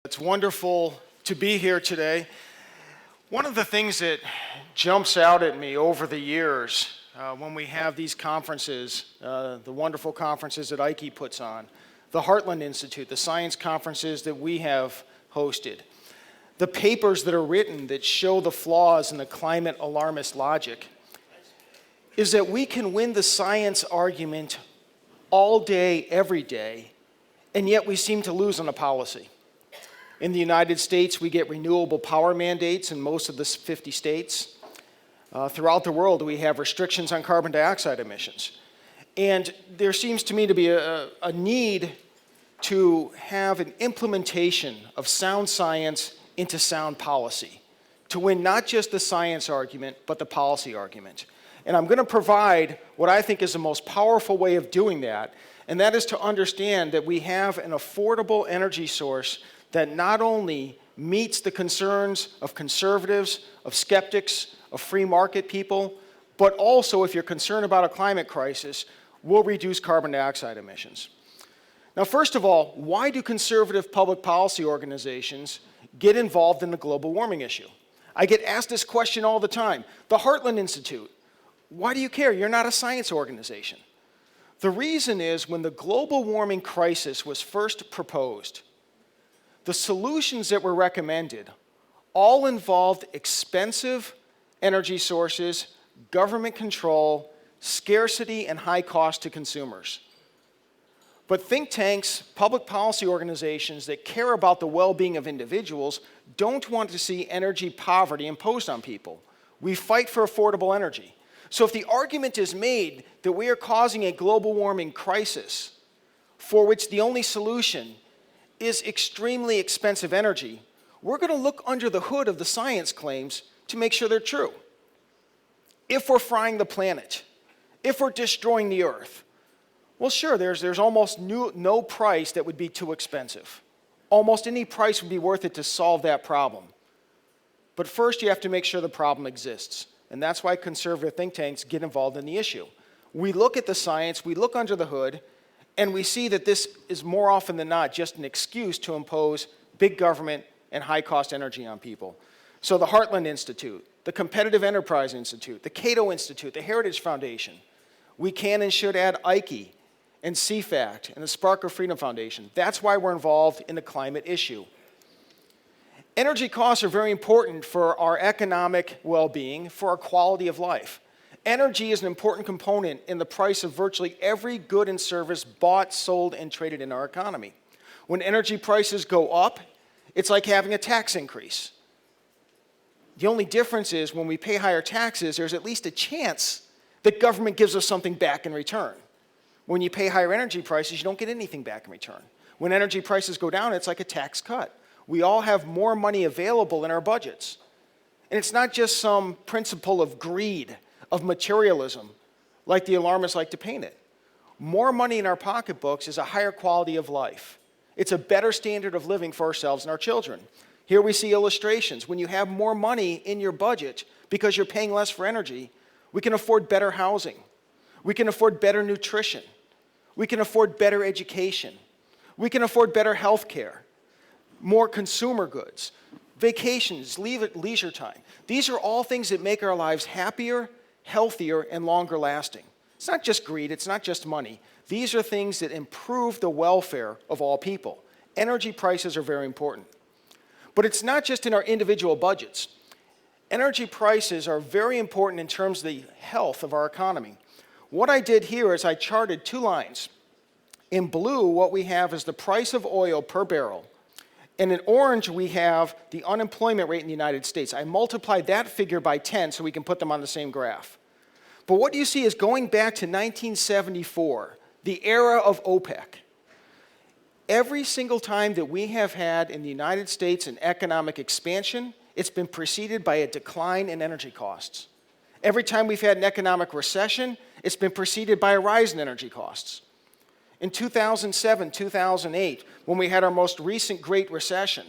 It's wonderful to be here today. One of the things that jumps out at me over the years when we have these conferences, the wonderful conferences that Ike puts on, the Heartland Institute, the science conferences that we have hosted, the papers that are written that show the flaws in the climate alarmist logic, is that we can win the science argument all day, every day, and yet we seem to lose on the policy. In the United States, we get renewable power mandates in most of the 50 states. Throughout the world, we have restrictions on carbon dioxide emissions. And there seems to me to be a need to have an implementation of sound science into sound policy, to win not just the science argument, but the policy argument. And I'm going to provide what I think is the most powerful way of doing that, and that is to understand that we have an affordable energy source that not only meets the concerns of conservatives, of skeptics, of free market people, but also, if you're concerned about a climate crisis, will reduce carbon dioxide emissions. Now, first of all, why do conservative public policy organizations get involved in the global warming issue? I get asked this question all the time. The Heartland Institute, why do you care? You're not a science organization. The reason is when the global warming crisis was first proposed, the solutions that were recommended all involved expensive energy sources, government control, scarcity, and high cost to consumers. But think tanks, public policy organizations that care about the well-being of individuals don't want to see energy poverty imposed on people. We fight for affordable energy. So if the argument is made that we are causing a global warming crisis for which the only solution is extremely expensive energy, we're going to look under the hood of the science claims to make sure they're true. If we're frying the planet, if we're destroying the earth, well, sure, there's almost no price that would be too expensive. Almost any price would be worth it to solve that problem. But first, you have to make sure the problem exists. And that's why conservative think tanks get involved in the issue. We look at the science, we look under the hood, and we see that this is more often than not just an excuse to impose big government and high-cost energy on people. So the Heartland Institute, the Competitive Enterprise Institute, the Cato Institute, the Heritage Foundation, we can and should add Ike and CFACT and the Spark of Freedom Foundation. That's why we're involved in the climate issue. Energy costs are very important for our economic well-being, for our quality of life. Energy is an important component in the price of virtually every good and service bought, sold, and traded in our economy. When energy prices go up, it's like having a tax increase. The only difference is when we pay higher taxes, there's at least a chance that government gives us something back in return. When you pay higher energy prices, you don't get anything back in return. When energy prices go down, it's like a tax cut. We all have more money available in our budgets. And it's not just some principle of greed, of materialism, like the alarmists like to paint it. More money in our pocketbooks is a higher quality of life. It's a better standard of living for ourselves and our children. Here we see illustrations. When you have more money in your budget because you're paying less for energy, we can afford better housing. We can afford better nutrition. We can afford better education. We can afford better health care, more consumer goods, vacations, leisure time. These are all things that make our lives happier, healthier, and longer lasting. It's not just greed, it's not just money. These are things that improve the welfare of all people. Energy prices are very important. But it's not just in our individual budgets. Energy prices are very important in terms of the health of our economy. What I did here is I charted two lines. In blue, what we have is the price of oil per barrel. And in orange, we have the unemployment rate in the United States. I multiplied that figure by 10 so we can put them on the same graph. But what you see is going back to 1974, the era of OPEC. Every single time that we have had in the United States an economic expansion, it's been preceded by a decline in energy costs. Every time we've had an economic recession, it's been preceded by a rise in energy costs. In 2007, 2008, when we had our most recent Great Recession,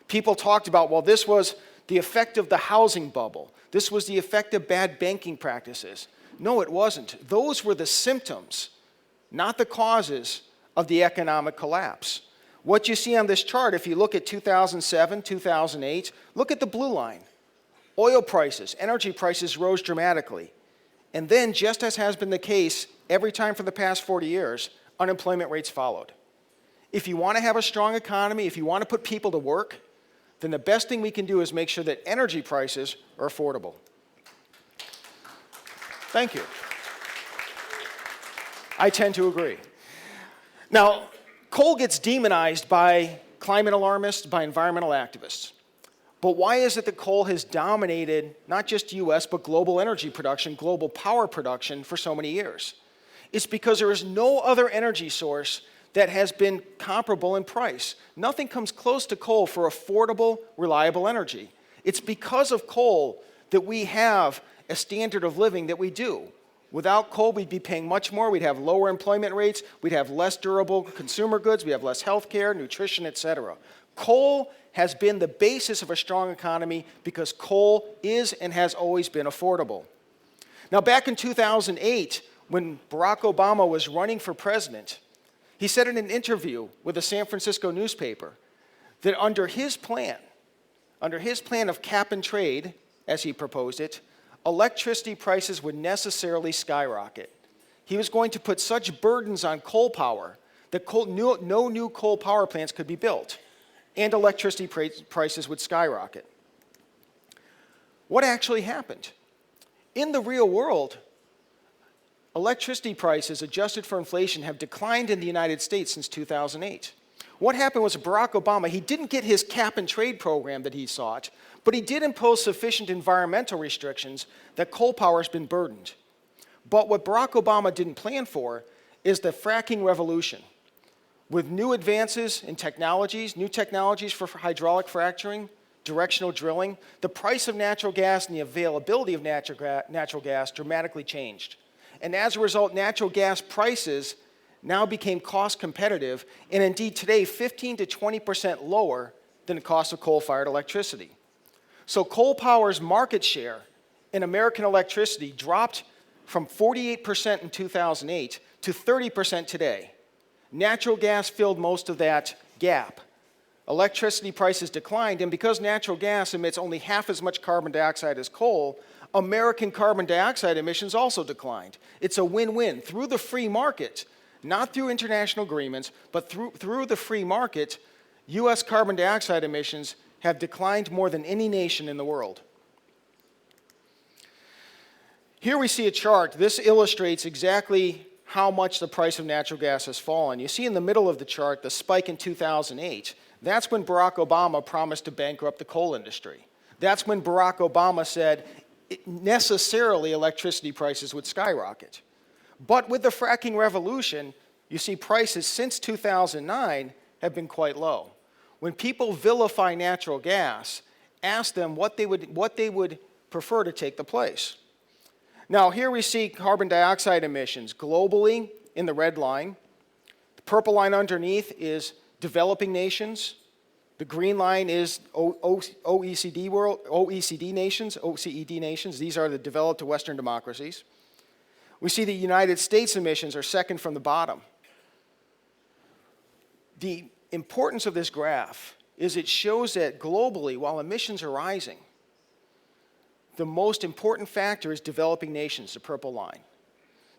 people talked about, well, this was the effect of the housing bubble. This was the effect of bad banking practices. No, it wasn't. Those were the symptoms, not the causes of the economic collapse. What you see on this chart, if you look at 2007, 2008, look at the blue line. Oil prices, energy prices rose dramatically. And then, just as has been the case every time for the past 40 years, unemployment rates followed. If you want to have a strong economy, if you want to put people to work, then the best thing we can do is make sure that energy prices are affordable. Thank you. I tend to agree. Now, coal gets demonized by climate alarmists, by environmental activists. But why is it that coal has dominated not just US, but global energy production, global power production for so many years? It's because there is no other energy source that has been comparable in price. Nothing comes close to coal for affordable, reliable energy. It's because of coal that we have a standard of living that we do. Without coal, we'd be paying much more. We'd have lower employment rates. We'd have less durable consumer goods. We'd have less health care, nutrition, et cetera. Coal has been the basis of a strong economy because coal is and has always been affordable. Now, back in 2008, when Barack Obama was running for president, he said in an interview with a San Francisco newspaper that under his plan of cap and trade, as he proposed it, electricity prices would necessarily skyrocket. He was going to put such burdens on coal power that no new coal power plants could be built, and electricity prices would skyrocket. What actually happened? In the real world, electricity prices adjusted for inflation have declined in the United States since 2008. What happened was Barack Obama, he didn't get his cap and trade program that he sought, but he did impose sufficient environmental restrictions that coal power has been burdened. But what Barack Obama didn't plan for is the fracking revolution. With new advances in technologies, new technologies for hydraulic fracturing, directional drilling, the price of natural gas and the availability of natural gas dramatically changed. And as a result, natural gas prices now became cost competitive, and indeed today 15 to 20% lower than the cost of coal-fired electricity. So coal power's market share in American electricity dropped from 48% in 2008 to 30% today. Natural gas filled most of that gap. Electricity prices declined, and because natural gas emits only half as much carbon dioxide as coal, American carbon dioxide emissions also declined. It's a win-win. Through the free market, not through international agreements, but through the free market, US carbon dioxide emissions have declined more than any nation in the world. Here we see a chart. This illustrates exactly how much the price of natural gas has fallen. You see in the middle of the chart the spike in 2008. That's when Barack Obama promised to bankrupt the coal industry. That's when Barack Obama said necessarily electricity prices would skyrocket. But with the fracking revolution, you see prices since 2009 have been quite low. When people vilify natural gas, ask them what they would prefer to take the place. Now, here we see carbon dioxide emissions globally in the red line. The purple line underneath is developing nations. The green line is OECD nations. These are the developed Western democracies. We see the United States emissions are second from the bottom. The importance of this graph is it shows that globally, while emissions are rising, the most important factor is developing nations, the purple line.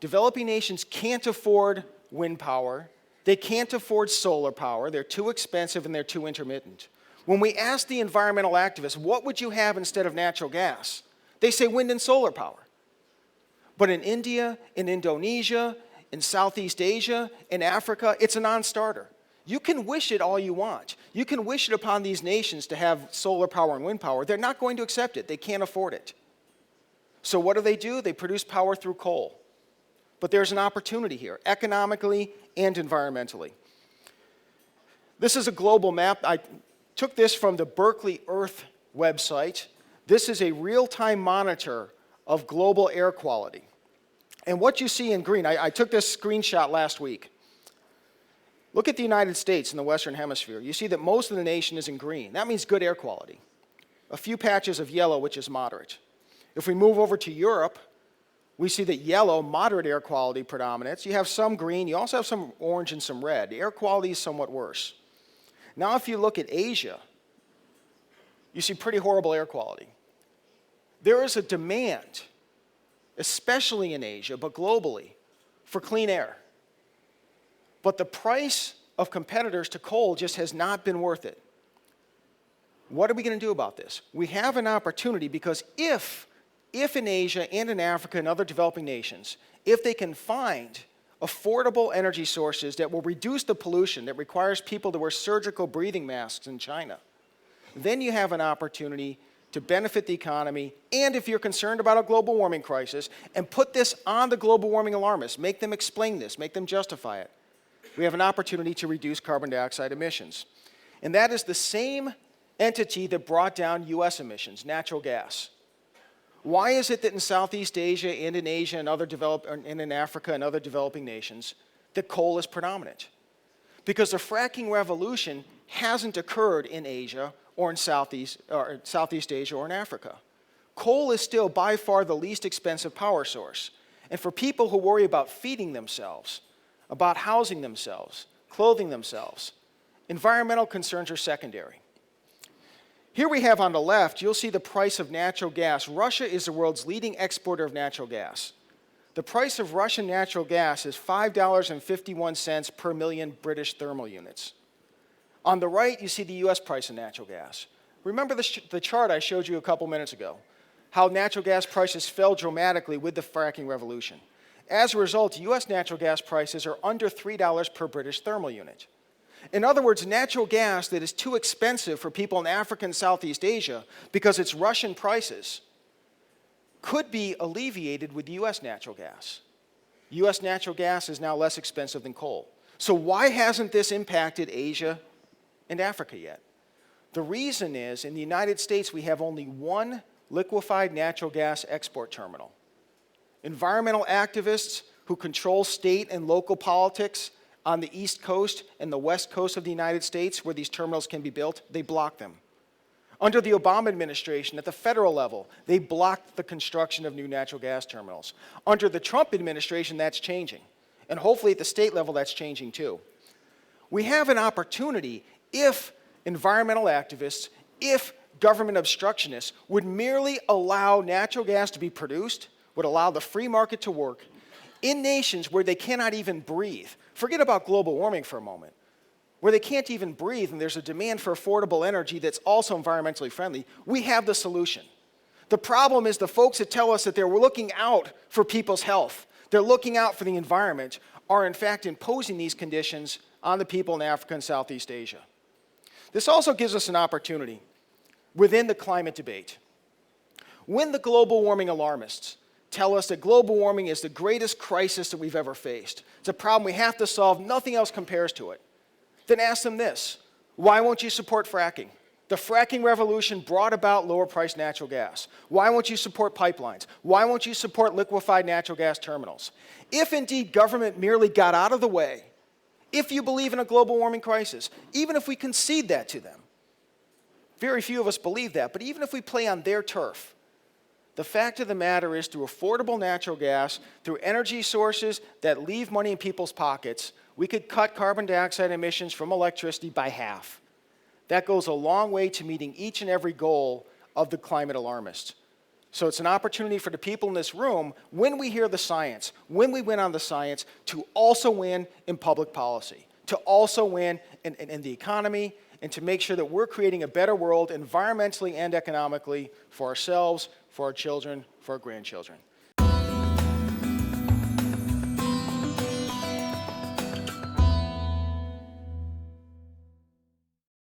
Developing nations can't afford wind power. They can't afford solar power. They're too expensive and they're too intermittent. When we ask the environmental activists, what would you have instead of natural gas? They say wind and solar power. But in India, in Indonesia, in Southeast Asia, in Africa, it's a non-starter. You can wish it all you want. You can wish it upon these nations to have solar power and wind power. They're not going to accept it. They can't afford it. So what do? They produce power through coal. But there's an opportunity here, economically and environmentally. This is a global map. I took this from the Berkeley Earth website. This is a real-time monitor of global air quality. And what you see in green, I took this screenshot last week. Look at the United States in the Western Hemisphere. You see that most of the nation is in green. That means good air quality. A few patches of yellow, which is moderate. If we move over to Europe, we see that yellow, moderate air quality predominates. You have some green, you also have some orange and some red. The air quality is somewhat worse. Now if you look at Asia, you see pretty horrible air quality. There is a demand, especially in Asia, but globally, for clean air. But the price of competitors to coal just has not been worth it. What are we going to do about this? We have an opportunity because if in Asia and in Africa and other developing nations, if they can find affordable energy sources that will reduce the pollution that requires people to wear surgical breathing masks in China, then you have an opportunity to benefit the economy, and if you're concerned about a global warming crisis, and put this on the global warming alarmists, make them explain this, make them justify it, we have an opportunity to reduce carbon dioxide emissions. And that is the same entity that brought down US emissions, natural gas. Why is it that in Southeast Asia and in Asia and in Africa and other developing nations that coal is predominant? Because the fracking revolution hasn't occurred in Asia or in Southeast Asia or in Africa. Coal is still by far the least expensive power source. And for people who worry about feeding themselves, about housing themselves, clothing themselves, environmental concerns are secondary. Here we have on the left, you'll see the price of natural gas. Russia is the world's leading exporter of natural gas. The price of Russian natural gas is $5.51 per million British thermal units. On the right, you see the US price of natural gas. Remember the chart I showed you a couple minutes ago, how natural gas prices fell dramatically with the fracking revolution. As a result, US natural gas prices are under $3 per British thermal unit. In other words, natural gas that is too expensive for people in Africa and Southeast Asia because it's Russian prices could be alleviated with US natural gas. US natural gas is now less expensive than coal. So why hasn't this impacted Asia and Africa yet? The reason is, in the United States, we have only one liquefied natural gas export terminal. Environmental activists who control state and local politics on the East Coast and the West Coast of the United States, where these terminals can be built, they block them. Under the Obama administration, at the federal level, they blocked the construction of new natural gas terminals. Under the Trump administration, that's changing. And hopefully at the state level, that's changing too. We have an opportunity if environmental activists, if government obstructionists would merely allow natural gas to be produced, would allow the free market to work in nations where they cannot even breathe. Forget about global warming for a moment. Where they can't even breathe and there's a demand for affordable energy that's also environmentally friendly, we have the solution. The problem is the folks that tell us that they're looking out for people's health, they're looking out for the environment, are in fact imposing these conditions on the people in Africa and Southeast Asia. This also gives us an opportunity within the climate debate. When the global warming alarmists tell us that global warming is the greatest crisis that we've ever faced, it's a problem we have to solve, nothing else compares to it, then ask them this: why won't you support fracking? The fracking revolution brought about lower-priced natural gas. Why won't you support pipelines? Why won't you support liquefied natural gas terminals? If indeed government merely got out of the way, if you believe in a global warming crisis, even if we concede that to them, very few of us believe that, but even if we play on their turf, the fact of the matter is, through affordable natural gas, through energy sources that leave money in people's pockets, we could cut carbon dioxide emissions from electricity by half. That goes a long way to meeting each and every goal of the climate alarmists. So it's an opportunity for the people in this room, when we hear the science, when we win on the science, to also win in public policy, to also win in the economy, and to make sure that we're creating a better world environmentally and economically for ourselves, for our children, for our grandchildren.